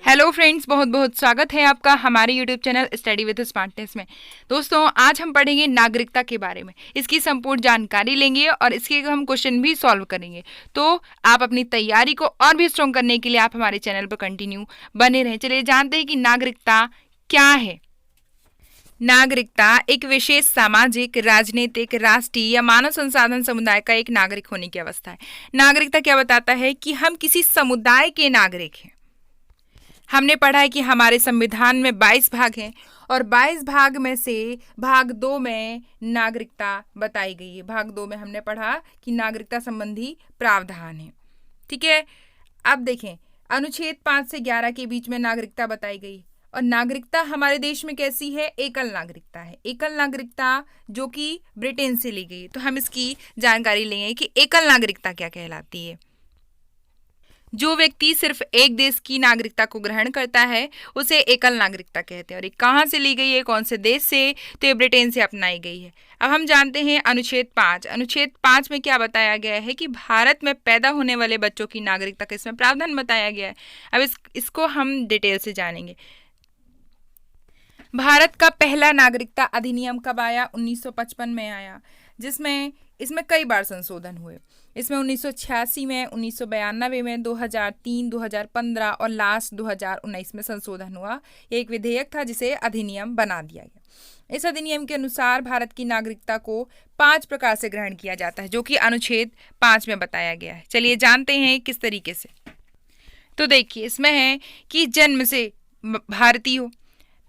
Hello friends, बहुत बहुत स्वागत है आपका हमारे YouTube channel study with smartness में। दोस्तों, आज हम पढ़ेंगे नागरिकता के बारे में। इसकी संपूर्ण जानकारी लेंगे और इसके हम क्वेश्चन भी सॉल्व करेंगे। तो आप अपनी तैयारी को और भी स्ट्रॉन्ग करने के लिए आप हमारे चैनल पर कंटिन्यू बने रहें। चलिए जानते हैं कि नागरिकता क्या है। नागरिकता एक विशेष सामाजिक, राजनीतिक, राष्ट्रीय या मानव संसाधन समुदाय का एक नागरिक होने की अवस्था है। नागरिकता क्या बताता है कि हम किसी समुदाय के नागरिक हैं। हमने पढ़ा है कि हमारे संविधान में 22 भाग हैं और 22 भाग में से भाग 2 में नागरिकता बताई गई है। भाग 2 में हमने पढ़ा कि नागरिकता संबंधी प्रावधान है। ठीक है, अब देखें, अनुच्छेद 5 से 11 के बीच में नागरिकता बताई गई। और नागरिकता हमारे देश में कैसी है? एकल नागरिकता है। एकल नागरिकता जो कि ब्रिटेन से ली गई। तो हम इसकी जानकारी लेंगे कि एकल नागरिकता क्या कहलाती है। जो व्यक्ति सिर्फ एक देश की नागरिकता को ग्रहण करता है उसे एकल नागरिकता कहते हैं। और ये कहाँ से ली गई है, कौन से देश से? तो ये ब्रिटेन से अपनाई गई है। अब हम जानते हैं अनुच्छेद 5। अनुच्छेद 5 में क्या बताया गया है कि भारत में पैदा होने वाले बच्चों की नागरिकता का इसमें प्रावधान बताया गया है। अब इसको हम डिटेल से जानेंगे। भारत का पहला नागरिकता अधिनियम कब आया? 1955 में आया, जिसमें इसमें कई बार संशोधन हुए। इसमें 1986 में, 1992 में, 2003, 2015 और लास्ट 2019 में संशोधन हुआ। ये एक विधेयक था जिसे अधिनियम बना दिया गया। इस अधिनियम के अनुसार भारत की नागरिकता को 5 प्रकार से ग्रहण किया जाता है, जो कि अनुच्छेद 5 में बताया गया है। चलिए जानते हैं किस तरीके से। तो देखिए, इसमें है कि जन्म से भारतीय हो।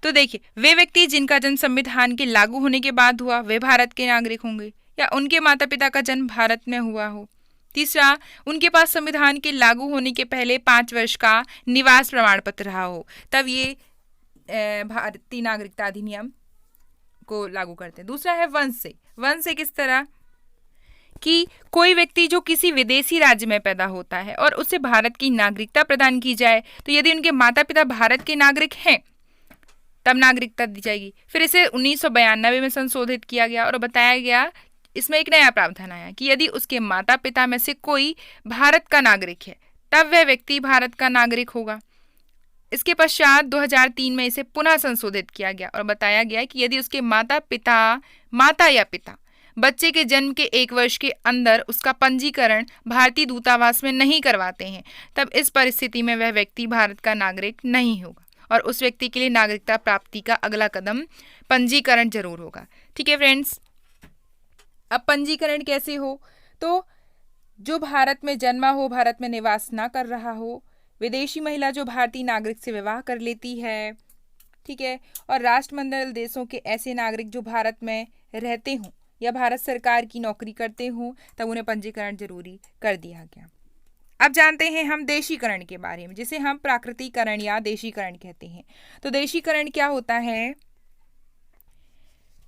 तो देखिए, वे व्यक्ति जिनका जन्म संविधान के लागू होने के बाद हुआ वे भारत के नागरिक होंगे, या उनके माता पिता का जन्म भारत में हुआ हो। तीसरा, उनके पास संविधान के लागू होने के पहले 5 वर्ष का निवास प्रमाण पत्र रहा हो, तब ये भारतीय नागरिकता अधिनियम को लागू करते हैं। दूसरा है वंश से। वंश से किस तरह कि कोई व्यक्ति जो किसी विदेशी राज्य में पैदा होता है और उसे भारत की नागरिकता प्रदान की जाए, तो यदि उनके माता पिता भारत के नागरिक हैं तब नागरिकता दी जाएगी। फिर इसे 1992 में संशोधित किया गया और बताया गया, इसमें एक नया प्रावधान आया कि यदि उसके माता पिता में से कोई भारत का नागरिक है तब वह व्यक्ति भारत का नागरिक होगा। इसके पश्चात 2003 में इसे पुनः संशोधित किया गया और बताया गया कि यदि उसके माता या पिता बच्चे के जन्म के 1 वर्ष के अंदर उसका पंजीकरण भारतीय दूतावास में नहीं करवाते हैं तब इस परिस्थिति में वह व्यक्ति भारत का नागरिक नहीं होगा और उस व्यक्ति के लिए नागरिकता प्राप्ति का अगला कदम पंजीकरण जरूर होगा। ठीक है फ्रेंड्स, अब पंजीकरण कैसे हो? तो जो भारत में जन्मा हो, भारत में निवास ना कर रहा हो, विदेशी महिला जो भारतीय नागरिक से विवाह कर लेती है, ठीक है, और राष्ट्रमंडल देशों के ऐसे नागरिक जो भारत में रहते हों या भारत सरकार की नौकरी करते हों, तब उन्हें पंजीकरण जरूरी कर दिया गया। अब जानते हैं हम देशीकरण के बारे में, जिसे हम प्राकृतिकरण या देशीकरण कहते हैं। तो देशीकरण क्या होता है?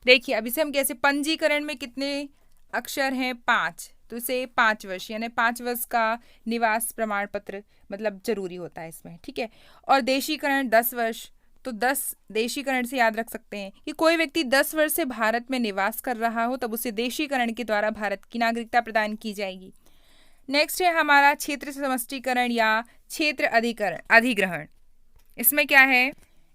देखिए, अब इसे हम कैसे, पंजीकरण में कितने अक्षर हैं? 5। तो इसे 5 वर्ष यानी 5 वर्ष का निवास प्रमाण पत्र मतलब जरूरी होता है इसमें। ठीक है, और देशीकरण 10 वर्ष। तो 10 देशीकरण से याद रख सकते हैं कि कोई व्यक्ति 10 वर्ष से भारत में निवास कर रहा हो तब उसे देशीकरण के द्वारा भारत की नागरिकता प्रदान की जाएगी। नेक्स्ट है हमारा क्षेत्र समष्टीकरण या क्षेत्र अधिग्रहण। इसमें क्या है?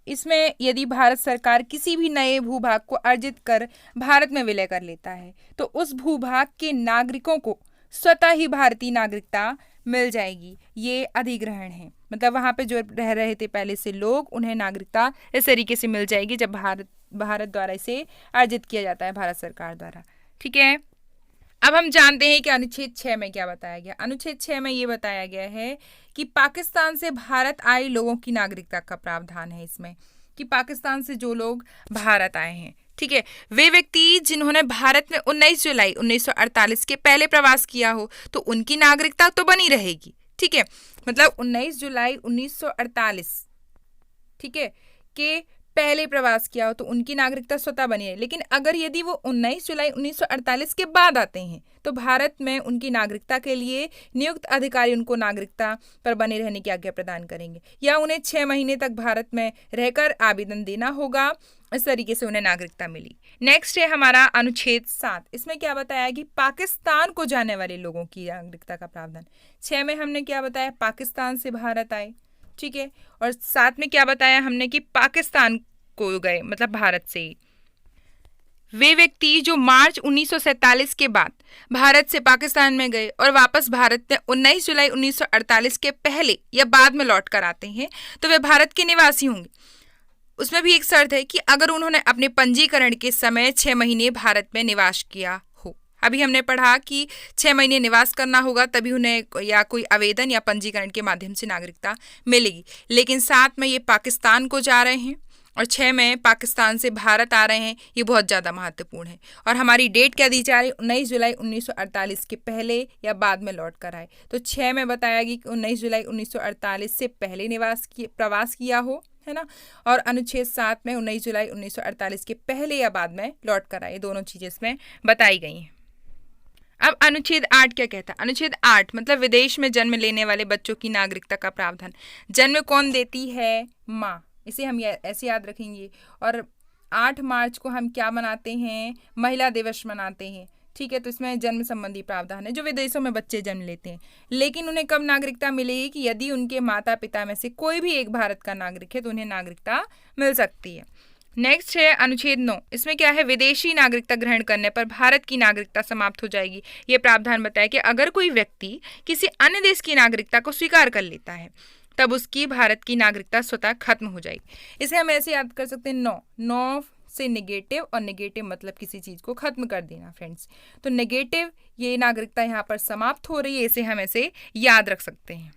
इसमें यदि भारत सरकार किसी भी नए भूभाग को अर्जित कर भारत में विलय कर लेता है तो उस भूभाग के नागरिकों को स्वतः ही भारतीय नागरिकता मिल जाएगी। ये अधिग्रहण है, मतलब वहां पे जो रह रहे थे पहले से लोग, उन्हें नागरिकता इस तरीके से मिल जाएगी जब भारत द्वारा इसे अर्जित किया जाता है, भारत सरकार द्वारा। ठीक है, अब हम जानते हैं कि अनुच्छेद 6 में क्या बताया गया। अनुच्छेद 6 में ये बताया गया है कि पाकिस्तान से भारत आए लोगों की नागरिकता का प्रावधान है इसमें, कि पाकिस्तान से जो लोग भारत आए हैं, ठीक है, वे व्यक्ति जिन्होंने भारत में 19 जुलाई 1948 के पहले प्रवास किया हो तो उनकी नागरिकता तो बनी रहेगी। ठीक है, मतलब 19 जुलाई 1948, ठीक है, के पहले प्रवास किया हो तो उनकी नागरिकता स्वतः बनी है। लेकिन अगर यदि वो 19 जुलाई 1948 के बाद आते हैं तो भारत में उनकी नागरिकता के लिए नियुक्त अधिकारी उनको नागरिकता पर बने रहने की आज्ञा प्रदान करेंगे, या उन्हें 6 महीने तक भारत में रहकर आवेदन देना होगा। इस तरीके से उन्हें नागरिकता मिली। नेक्स्ट है हमारा अनुच्छेद 7। इसमें क्या बताया कि पाकिस्तान को जाने वाले लोगों की नागरिकता का प्रावधान। 6 में हमने क्या बताया? पाकिस्तान से भारत आए, ठीक है। और साथ में क्या बताया हमने कि पाकिस्तान को गए, मतलब भारत से ही। वे व्यक्ति जो मार्च 1947 के बाद भारत से पाकिस्तान में गए और वापस भारत में 19 जुलाई 1948 के पहले या बाद में लौट कर आते हैं तो वे भारत के निवासी होंगे। उसमें भी एक शर्त है कि अगर उन्होंने अपने पंजीकरण के समय 6 महीने भारत में निवास किया हो। अभी हमने पढ़ा कि 6 महीने निवास करना होगा तभी उन्हें या कोई आवेदन या पंजीकरण के माध्यम से नागरिकता मिलेगी। लेकिन साथ में ये पाकिस्तान को जा रहे हैं और 6 में पाकिस्तान से भारत आ रहे हैं, ये बहुत ज़्यादा महत्वपूर्ण है। और हमारी डेट क्या दी जा रही है, 19 जुलाई 1948 के पहले या बाद में लौट कर आए। तो 6 में बताया गया कि 19 जुलाई 1948 से पहले प्रवास किया हो, है ना। और अनुच्छेद 7 में 19 जुलाई 1948 के पहले या बाद में लौट कर आए। दोनों चीज़ें इसमें बताई गई हैं। अब अनुच्छेद 8 क्या कहता है? अनुच्छेद 8 मतलब विदेश में जन्म लेने वाले बच्चों की नागरिकता का प्रावधान। जन्म कौन देती है? माँ। इसे हम ऐसे याद रखेंगे। और 8 मार्च को हम क्या मनाते हैं? महिला दिवस मनाते हैं, ठीक है। तो इसमें जन्म संबंधी प्रावधान है जो विदेशों में बच्चे जन्म लेते हैं। लेकिन उन्हें कब नागरिकता मिलेगी कि यदि उनके माता पिता में से कोई भी एक भारत का नागरिक है तो उन्हें नागरिकता मिल सकती है। नेक्स्ट है अनुच्छेद 9। इसमें क्या है? विदेशी नागरिकता ग्रहण करने पर भारत की नागरिकता समाप्त हो जाएगी। ये प्रावधान बताया कि अगर कोई व्यक्ति किसी अन्य देश की नागरिकता को स्वीकार कर लेता है तब उसकी भारत की नागरिकता स्वतः खत्म हो जाएगी। इसे हम ऐसे याद कर सकते हैं, 9 से नेगेटिव, और नेगेटिव मतलब किसी चीज़ को खत्म कर देना फ्रेंड्स। तो नेगेटिव ये नागरिकता यहाँ पर समाप्त हो रही है, इसे हम ऐसे याद रख सकते हैं।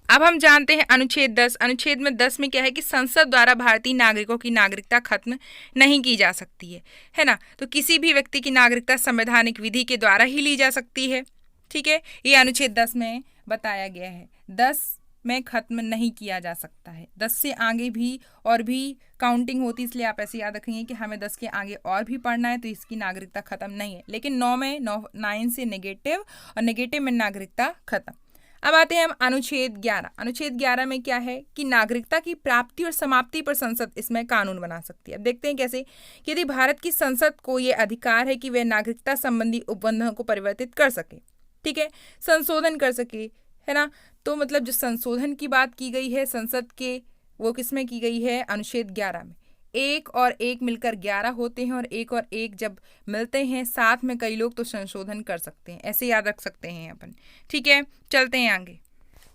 अब हम जानते हैं अनुच्छेद 10। अनुच्छेद में 10 में क्या है कि संसद द्वारा भारतीय नागरिकों की नागरिकता खत्म नहीं की जा सकती है ना। तो किसी भी व्यक्ति की नागरिकता संवैधानिक विधि के द्वारा ही ली जा सकती है, ठीक है। ये अनुच्छेद 10 में बताया गया है। 10 में खत्म नहीं किया जा सकता है। 10 से आगे भी और भी काउंटिंग होती, इसलिए आप ऐसे याद रखेंगे कि हमें 10 के आगे और भी पढ़ना है तो इसकी नागरिकता खत्म नहीं है। लेकिन 9 में 9 से नेगेटिव और नेगेटिव में नागरिकता खत्म। अब आते हैं हम अनुच्छेद 11। अनुच्छेद 11 में क्या है कि नागरिकता की प्राप्ति और समाप्ति पर संसद इसमें कानून बना सकती है। अब देखते हैं कैसे। कि यदि भारत की संसद को ये अधिकार है कि वह नागरिकता संबंधी उपबंधों को परिवर्तित कर सके, ठीक है, संशोधन कर सके, है ना। तो मतलब जो संशोधन की बात की गई है संसद के, वो किसमें की गई है? अनुच्छेद 11 में। 1 और 1 मिलकर 11 होते हैं और 1 और 1 जब मिलते हैं साथ में कई लोग तो संशोधन कर सकते हैं, ऐसे याद रख सकते हैं अपन, ठीक है। चलते हैं आगे।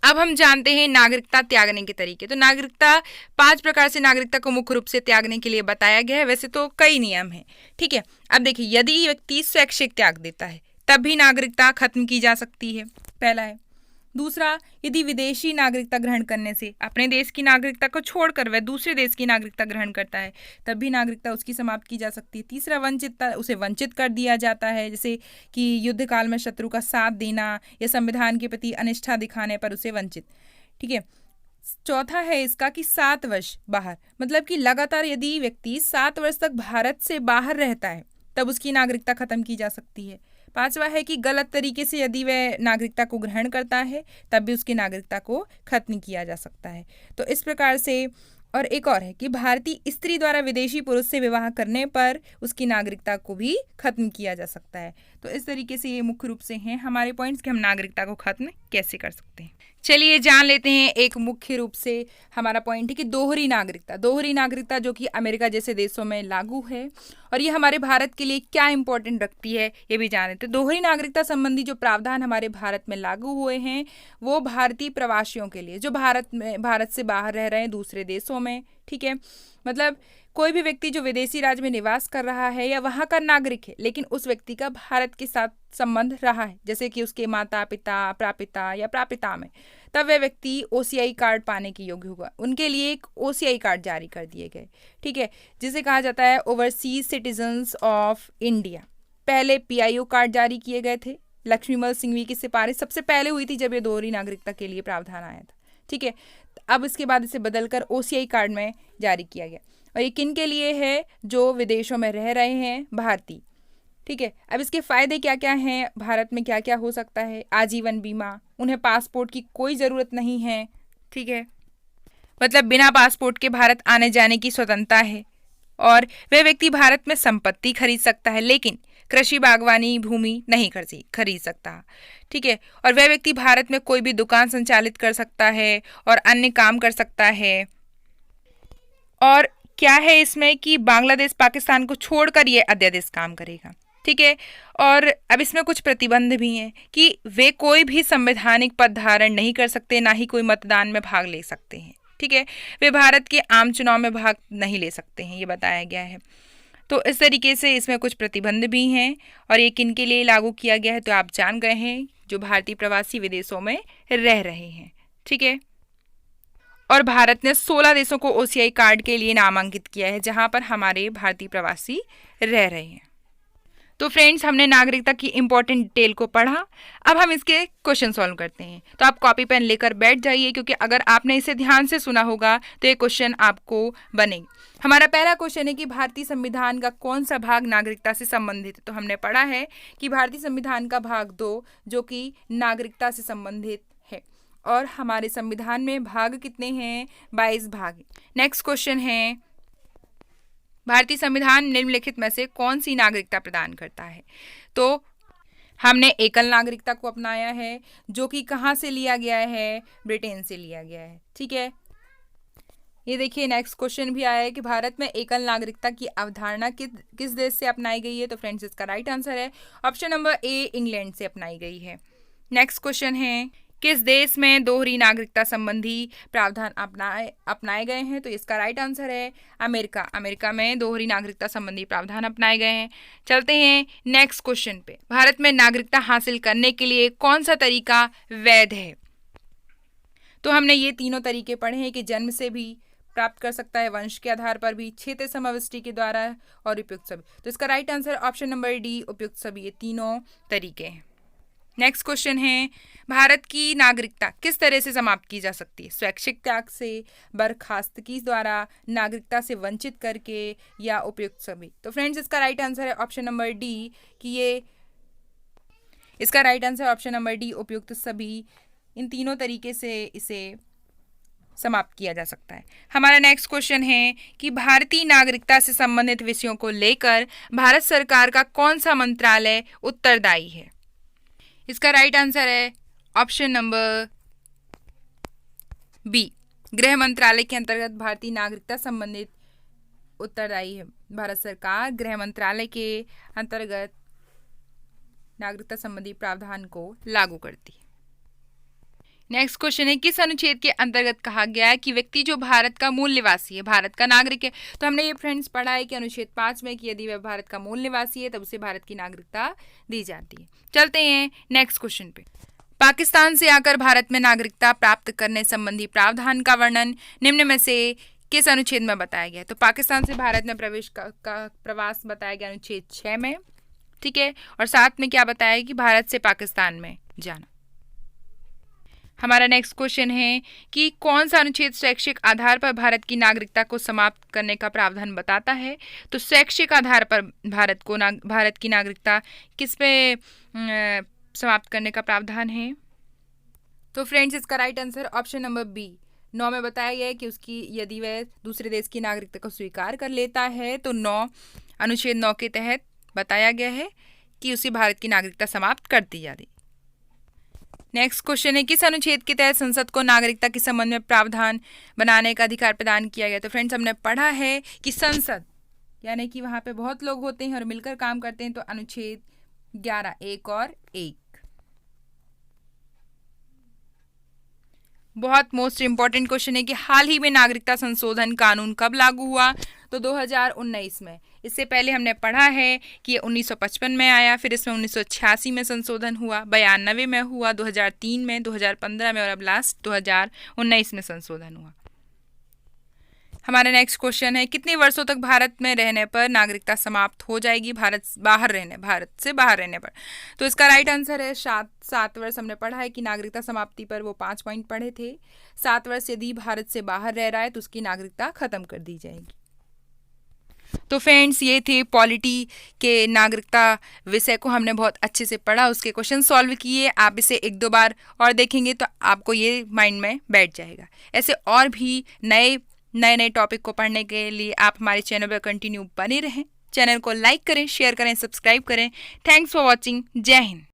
अब हम जानते हैं नागरिकता त्यागने के तरीके। तो नागरिकता 5 प्रकार से नागरिकता को मुख्य रूप से त्यागने के लिए बताया गया है। वैसे तो कई नियम हैं, ठीक है। अब देखिए, यदि व्यक्ति स्वैच्छिक त्याग देता है तब भी नागरिकता खत्म की जा सकती है, पहला है। दूसरा, यदि विदेशी नागरिकता ग्रहण करने से अपने देश की नागरिकता को छोड़कर वह दूसरे देश की नागरिकता ग्रहण करता है तब भी नागरिकता उसकी समाप्त की जा सकती है। तीसरा, उसे वंचित कर दिया जाता है, जैसे कि युद्ध काल में शत्रु का साथ देना या संविधान के प्रति अनिष्ठा दिखाने पर उसे वंचित, ठीक है। चौथा है इसका कि 7 वर्ष बाहर, मतलब कि लगातार यदि व्यक्ति 7 वर्ष तक भारत से बाहर रहता है तब उसकी नागरिकता खत्म की जा सकती है। 5वां है कि गलत तरीके से यदि वह नागरिकता को ग्रहण करता है तब भी उसकी नागरिकता को खत्म किया जा सकता है। तो इस प्रकार से। और एक और है कि भारतीय स्त्री द्वारा विदेशी पुरुष से विवाह करने पर उसकी नागरिकता को भी खत्म किया जा सकता है। तो इस तरीके से ये मुख्य रूप से हैं हमारे पॉइंट्स कि हम नागरिकता को खत्म कैसे कर सकते हैं। चलिए जान लेते हैं। एक मुख्य रूप से हमारा पॉइंट है कि दोहरी नागरिकता। दोहरी नागरिकता जो कि अमेरिका जैसे देशों में लागू है और ये हमारे भारत के लिए क्या इंपॉर्टेंट रखती है ये भी जान लेते हैं। दोहरी नागरिकता संबंधी जो प्रावधान हमारे भारत में लागू हुए हैं वो भारतीय प्रवासियों के लिए जो भारत से बाहर रह रहे हैं दूसरे देशों में, ठीक है। मतलब कोई भी व्यक्ति जो विदेशी राज्य में निवास कर रहा है या वहाँ का नागरिक है लेकिन उस व्यक्ति का भारत के साथ संबंध रहा है, जैसे कि उसके माता पिता, प्रापिता या प्रापिता में, तब वह व्यक्ति ओसीआई कार्ड पाने के योग्य होगा। उनके लिए एक ओसीआई कार्ड जारी कर दिए गए, ठीक है, जिसे कहा जाता है ओवरसीज सिटीजन्स ऑफ इंडिया। पहले पीआईओ कार्ड जारी किए गए थे। लक्ष्मीमल सिंघवी की सिफारिश सबसे पहले हुई थी जब ये दोहरी नागरिकता के लिए प्रावधान आया था, ठीक है। अब इसके बाद इसे बदलकर ओसीआई कार्ड में जारी किया गया और ये किन के लिए है? जो विदेशों में रह रहे हैं भारतीय, ठीक है। अब इसके फायदे क्या क्या हैं? भारत में क्या क्या हो सकता है? आजीवन बीमा, उन्हें पासपोर्ट की कोई ज़रूरत नहीं है, ठीक है, मतलब बिना पासपोर्ट के भारत आने जाने की स्वतंत्रता है और वह व्यक्ति भारत में संपत्ति खरीद सकता है लेकिन कृषि बागवानी भूमि नहीं खरीद सकता। ठीक है, और वह व्यक्ति भारत में कोई भी दुकान संचालित कर सकता है और अन्य काम कर सकता है। और क्या है इसमें कि बांग्लादेश पाकिस्तान को छोड़कर ये अध्यादेश काम करेगा। ठीक है, और अब इसमें कुछ प्रतिबंध भी हैं कि वे कोई भी संवैधानिक पद धारण नहीं कर सकते, ना ही कोई मतदान में भाग ले सकते हैं। ठीक है, वे भारत के आम चुनाव में भाग नहीं ले सकते हैं, ये बताया गया है। तो इस तरीके से इसमें कुछ प्रतिबंध भी हैं और ये किन के लिए लागू किया गया है तो आप जान गए हैं, जो भारतीय प्रवासी विदेशों में रह रहे हैं। ठीक है, और भारत ने 16 देशों को OCI कार्ड के लिए नामांकित किया है जहां पर हमारे भारतीय प्रवासी रह रहे हैं। तो फ्रेंड्स, हमने नागरिकता की इंपॉर्टेंट डिटेल को पढ़ा। अब हम इसके क्वेश्चन सॉल्व करते हैं। तो आप कॉपी पेन लेकर बैठ जाइए, क्योंकि अगर आपने इसे ध्यान से सुना होगा तो ये क्वेश्चन आपको बनेगी। हमारा पहला क्वेश्चन है कि भारतीय संविधान का कौन सा भाग नागरिकता से संबंधित है। तो हमने पढ़ा है कि भारतीय संविधान का भाग 2 जो कि नागरिकता से संबंधित है, और हमारे संविधान में भाग कितने हैं? 22 भाग। नेक्स्ट क्वेश्चन है, भारतीय संविधान निम्नलिखित में से कौन सी नागरिकता प्रदान करता है। तो हमने एकल नागरिकता को अपनाया है, जो कि कहाँ से लिया गया है? ब्रिटेन से लिया गया है। ठीक है, ये देखिए नेक्स्ट क्वेश्चन भी आया है कि भारत में एकल नागरिकता की अवधारणा किस देश से अपनाई गई है। तो फ्रेंड्स, इसका राइट आंसर है ऑप्शन नंबर ए, इंग्लैंड से अपनाई गई है। नेक्स्ट क्वेश्चन है, किस देश में दोहरी नागरिकता संबंधी प्रावधान अपनाए गए हैं। तो इसका राइट आंसर है अमेरिका। अमेरिका में दोहरी नागरिकता संबंधी प्रावधान अपनाए गए हैं। चलते हैं नेक्स्ट क्वेश्चन पे, भारत में नागरिकता हासिल करने के लिए कौन सा तरीका वैध है। तो हमने ये तीनों तरीके पढ़े हैं कि जन्म से भी प्राप्त कर सकता है, वंश के आधार पर भी, क्षेत्रीय समाविष्टि के द्वारा और उपयुक्त सभी। तो इसका right answer option number D, उपयुक्त सभी। ये तीनों तरीके हैं। नेक्स्ट क्वेश्चन है, भारत की नागरिकता किस तरह से समाप्त की जा सकती है। स्वैच्छिक त्याग से, बर्खास्तगी द्वारा, नागरिकता से वंचित करके, या उपयुक्त सभी। तो फ्रेंड्स, इसका राइट आंसर है ऑप्शन नंबर डी कि इसका right answer option number D, उपयुक्त सभी। इन तीनों तरीके से इसे समाप्त किया जा सकता है। हमारा नेक्स्ट क्वेश्चन है कि भारतीय नागरिकता से संबंधित विषयों को लेकर भारत सरकार का कौन सा मंत्रालय उत्तरदायी है। इसका राइट आंसर है ऑप्शन नंबर बी, गृह मंत्रालय के अंतर्गत भारतीय नागरिकता संबंधित उत्तरदायी है। भारत सरकार गृह मंत्रालय के अंतर्गत नागरिकता संबंधी प्रावधान को लागू करती है। नेक्स्ट क्वेश्चन है, किस अनुच्छेद के अंतर्गत कहा गया है कि व्यक्ति जो भारत का मूल निवासी है, भारत का नागरिक है। तो हमने ये फ्रेंड्स पढ़ा है कि अनुच्छेद 5 में कि यदि वह भारत का मूल निवासी है तब उसे भारत की नागरिकता दी जाती है। चलते हैं नेक्स्ट क्वेश्चन पे, पाकिस्तान से आकर भारत में नागरिकता प्राप्त करने संबंधी प्रावधान का वर्णन निम्न में से किस अनुच्छेद में बताया गया है। तो पाकिस्तान से भारत में प्रवेश का प्रवास बताया गया अनुच्छेद 6 में। ठीक है, और साथ में क्या बताया कि भारत से पाकिस्तान में जाना। हमारा नेक्स्ट क्वेश्चन है कि कौन सा अनुच्छेद शैक्षिक आधार पर भारत की नागरिकता को समाप्त करने का प्रावधान बताता है। तो शैक्षिक आधार पर भारत की नागरिकता किस पे समाप्त करने का प्रावधान है। तो फ्रेंड्स, इसका right answer option number B, 9 में बताया गया है कि उसकी यदि वह दूसरे देश की नागरिकता को स्वीकार कर लेता है तो अनुच्छेद 9 के तहत बताया गया है कि उसे भारत की नागरिकता समाप्त कर दी जाती। नेक्स्ट क्वेश्चन है, किस अनुच्छेद के तहत संसद को नागरिकता के संबंध में प्रावधान बनाने का अधिकार प्रदान किया गया। तो फ्रेंड्स, हमने पढ़ा है कि संसद यानी कि वहाँ पे बहुत लोग होते हैं और मिलकर काम करते हैं। तो अनुच्छेद 11 1 और 1 बहुत मोस्ट इंपॉर्टेंट क्वेश्चन है कि हाल ही में नागरिकता संशोधन कानून कब लागू हुआ। तो 2019 में। इससे पहले हमने पढ़ा है कि ये 1955 में आया, फिर इसमें 1986 में संशोधन हुआ, 92 में हुआ, 2003 में, 2015 में और अब लास्ट 2019 में संशोधन हुआ। हमारा नेक्स्ट क्वेश्चन है, कितने वर्षों तक भारत में रहने पर नागरिकता समाप्त हो जाएगी भारत से बाहर रहने पर। तो इसका राइट आंसर है 7 वर्ष। हमने पढ़ा है कि नागरिकता समाप्ति पर वो 5 पॉइंट पढ़े थे। 7 वर्ष यदि भारत से बाहर रह रहा है तो उसकी नागरिकता खत्म कर दी जाएगी। तो फ्रेंड्स, ये थे पॉलिटी के नागरिकता विषय को हमने बहुत अच्छे से पढ़ा, उसके क्वेश्चन सॉल्व किए। आप इसे 1-2 बार और देखेंगे तो आपको ये माइंड में बैठ जाएगा। ऐसे और भी नए टॉपिक को पढ़ने के लिए आप हमारे चैनल पर कंटिन्यू बने रहें। चैनल को लाइक करें, शेयर करें, सब्सक्राइब करें। Thanks for watching. जय हिंद।